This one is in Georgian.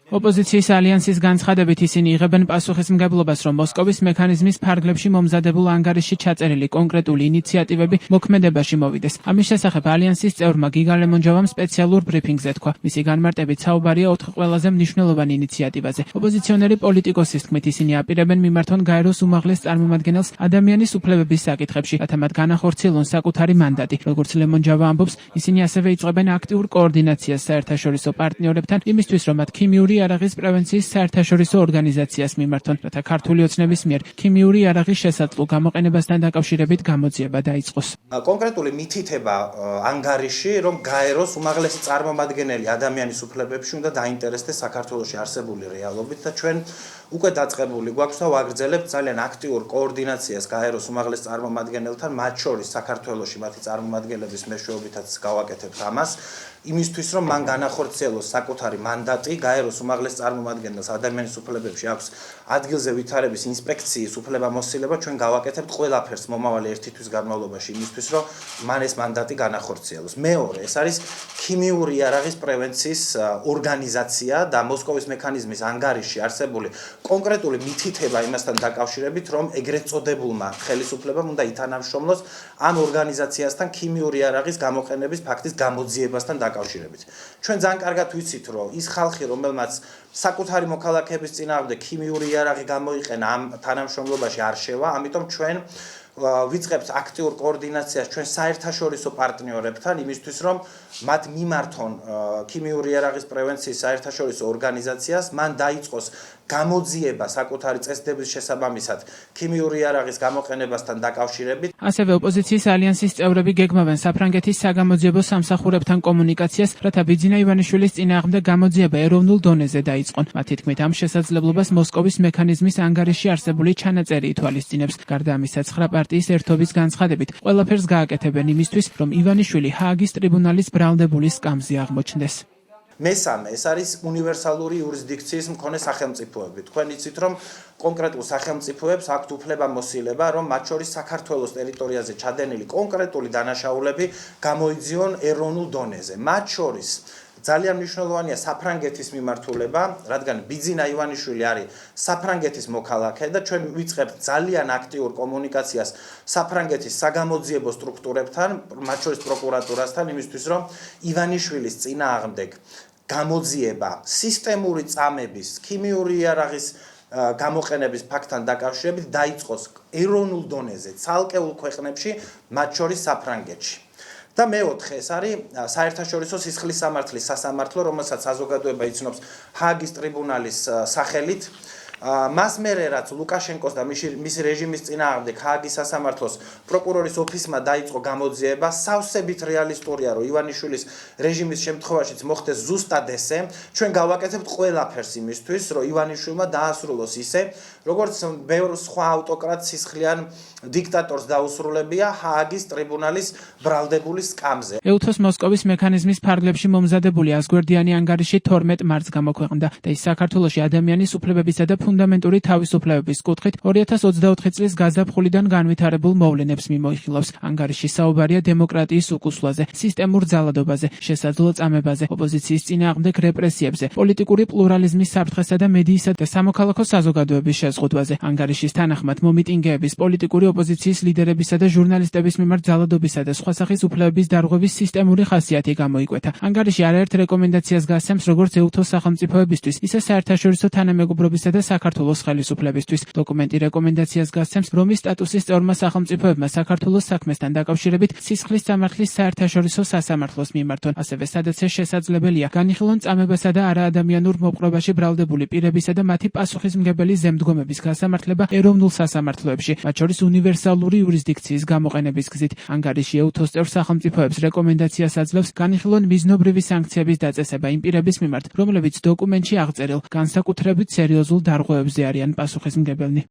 ოპოზიციის ალიანსის განცხადებით ისინი იღებენ პასუხისმგებლობას, რომ მოსკოვის მექანიზმის ფარგლებში მომზადებულ ანგარიშში ჩაწერილი კონკრეტული ინიციატივები მოქმედებაში მოვიდეს. ამის შესახებ ალიანსის წევრმა გიგა ლემონჯავამ სპეციალურ ბრიფინგზე თქვა. მისი განმარტებით საუბარია 4 ყველაზე მნიშვნელოვანი ინიციატივაზე. ოპოზიციონერი პოლიტიკოსის თქმით, ისინი აპირებენ მიმართონ გაეროს უმაღლეს წარმომადგენელს ადამიანის უფლებების საკითხებში, რათა მათ განახორციელონ საკუთარი მანდატი. როგორც ლემონჯავა ამბობს, ისინი ასევე იწყებენ აქტიურ კოორდინაციას საერთაშორისო პარტნიორებთან იმისთვის, რომ მათ ქიმიური იარაღის პრევენციის საერთაშორისო ორგანიზაციას მიმართონ, რათა ქართული ოცნების მიერ ქიმიური იარაღის შესაძლო გამოყენებასთან დაკავშირებით გამოძიება დაიწყოს. კონკრეტული მითითება ანგარიში, რომ გაეროს უმაღლესი წარმომადგენელი ადამიანის უფლებებში უნდა დაინტერესდეს საქართველოში არსებული რეალობით და ჩვენ უკვე დაწყებული გვაქვს და ვაგრძელებთ ძალიან აქტიურ კოორდინაციას გაეროს უმაღლეს წარმომადგენელთან, მათ შორის საქართველოში მათი წარმომადგენლების მეშვეობითაც გავაკეთებთ ამას. იმისთვის, რომ მან განახორციელოს საკუთარი მანდატი, გაეროს უმაღლეს წარმომადგენელს ადამიანის უფლებებში აქვს ადგილზე ვითარების ინსპექციის უფლებამოსილება, ჩვენ გავაკეთებთ ყველაფერს მომავალი 1 თვის განმავლობაში იმისთვის, რომ მან ეს მანდატი განახორციელოს. მეორე, ეს არის ქიმიური იარაღის პრევენციის ორგანიზაცია და მოსკოვის მექანიზმის ანგარიშში არსებული კონკრეტული მითითება იმასთან დაკავშირებით, რომ ეგრეთ წოდებულმა ხელისუფლებამ უნდა ითანამშრომლოს ამ ორგანიზაციასთან ქიმიური იარაღის გამოყენების ფაქტის გამოძიებასთან დაკავშირებით. ჩვენ ძალიან კარგად ვიცით, რომ ის ხალხი, რომელმაც საკუთარი მოქალაქეების წინააღმდეგ ქიმიური იარაღი გამოიყენა ამ თანამშრომლობაში არ შევა, ამიტომ ჩვენ ვიწყებთ აქტიურ კოორდინაციას ჩვენ საერთაშორისო პარტნიორებთან იმისთვის, რომ მათ მიმართონ ქიმიური იარაღის პრევენციის საერთაშორისო ორგანიზაციას, მან დაიწყოს გამოძიება საკუთარი წესდების შესაბამისად ქიმიური იარაღის გამოყენებასთან დაკავშირებით. ასევე ოპოზიციის ალიანსის წევრები გეგმავენ საფრანგეთის საგამოძიებო სამსახურებთან კომუნიკაციას, რათა ბიძინა ივანიშვილის წინააღმდეგ გამოძიება ეროვნულ დონეზე დაიწყონ. მათი თქმით, ამ შესაძლებლობას მოსკოვის მექანიზმის ანგარიშში არსებული ჩანაწერი ითვალისწინებს. გარდა ამისა, 9 პარტიის ერთობის განცხადებით, ყველაფერს გააკეთებენ იმისთვის, რომ ივანიშვილი ჰააგის ტრიბუნალის ბრალდებულის სკამზე აღმოჩნდეს. მესამე, ეს არის უნივერსალური იურისდიქციის მქონე სახელმწიფოები. თქვენ იცით, რომ კონკრეტულ სახელმწიფოებს აქვთ უფლებამოსილება, რომ მათ შორის საქართველოს ტერიტორიაზე ჩადენილი კონკრეტული დანაშაულები გამოიძიონ ეროვნულ დონეზე. მათ შორის ძალიან მნიშვნელოვანია საფრანგეთის მიმართულება, რადგან ბიძინა ივანიშვილი არის საფრანგეთის მოქალაქე და ჩვენ ვიწყებთ ძალიან აქტიურ კომუნიკაციას საფრანგეთის საგამოძიებო სტრუქტურებთან, მათ შორის პროკურატურასთან, იმისთვის, რომ ივანიშვილის წინააღმდეგ გამოძიება სისტემური წამების, ქიმიური იარაღის გამოყენების ფაქტთან დაკავშირებით დაიწყოს ეროვნულ დონეზე, ცალკეულ ქვეყნებში, მათ შორის საფრანგეთში. და მეოთხე, ეს არის საერთაშორისო სისხლის სამართლის სასამართლო, რომელსაც საზოგადოება იცნობს ჰააგის ტრიბუნალის სახელით. მას მერე რაც ლუკაშენკოს და მისი რეჟიმის წინააღმდეგ ჰააგის სასამართლოს პროკურორის ოფისმა დაიწყო გამოძიება, სავსებით რეალისტურია, რომ ივანიშვილის რეჟიმის შემთხვევაშიც მოხდეს ზუსტად ესე. ჩვენ გავაკეთებთ ყველაფერს იმისთვის, რომ ივანიშვილმა დაასრულოს ისე, როგორც ბევრ სხვა ავტოკრატ სისხლიან დიქტატორს დაუსრულებია ჰააგის ტრიბუნალის ბრალდებულის სკამზე. ეუთოს მოსკოვის მექანიზმის ფარგლებში მომზადებული ასგვერდიანი ანგარიში 12 მარტს გამოქვეყნდა და ის საქართველოში ადამიანის უფლებებისა და ფუნდამენტური თავისუფლებების კუთხით 2024 წლის გაზაფხულიდან განვითარებულ მოვლენებს მიმოიხილავს. ანგარიში საუბარია დემოკრატიის უკუსვლაზე, სისტემურ ძალადობაზე, შესაძლო წამებაზე, ოპოზიციის წინააღმდეგ რეპრესიებზე, პოლიტიკური პლურალიზმის საფრთხესა და მედიისა და სამოქალაქო საზოგადოების შეზღუდვაზე. ანგარიშის თანახმად მომიტინგეების, პოლიტიკური ოპოზიციის ლიდერებისა და ჟურნალისტების მიმართ ძალადობისა და სხვა სახის უფლებების დარღვევის სისტემური ხასიათი გამოიკვეთა. ანგარიში არაერთ რეკომენდაციას გასცემს როგორც ეუთოს სახელმწიფოებისთვის, ისე საერთაშორისო თანამეგობრობისა და საქართველოს ხელისუფლებისთვის. დოკუმენტი რეკომენდაციას გასცემს რომის სტატუსის წევრმა სახელმწიფოებმა საქართველოს საქმესთან დაკავშირებით სისხლის სამართლის საერთაშორისო სასამართლოს მიმართონ. ასევე სადაც ეს შესაძლებელია, განიხილონ წამებასა და არაადამიანურ მოპყრობაში ბრალდებული პირებისა და მათი პასუხისმგებელი ზემდგომების გასამართლება ეროვნულ სასამართლოებში, მათ შორის უნივერსალური იურისდიქციის გამოყენების გზით. ანგარიში ეუთოს წევრ სახელმწიფოებს რეკომენდაციას აძლევს განიხილონ მიზნობრივი სანქციების დაწესება იმ პირების მიმართ, რომლებიც დოკუმენტში აღწერილ განსაკუთრებით სერიოზულ დარღვევებზე არიან პასუხისმგებელნი.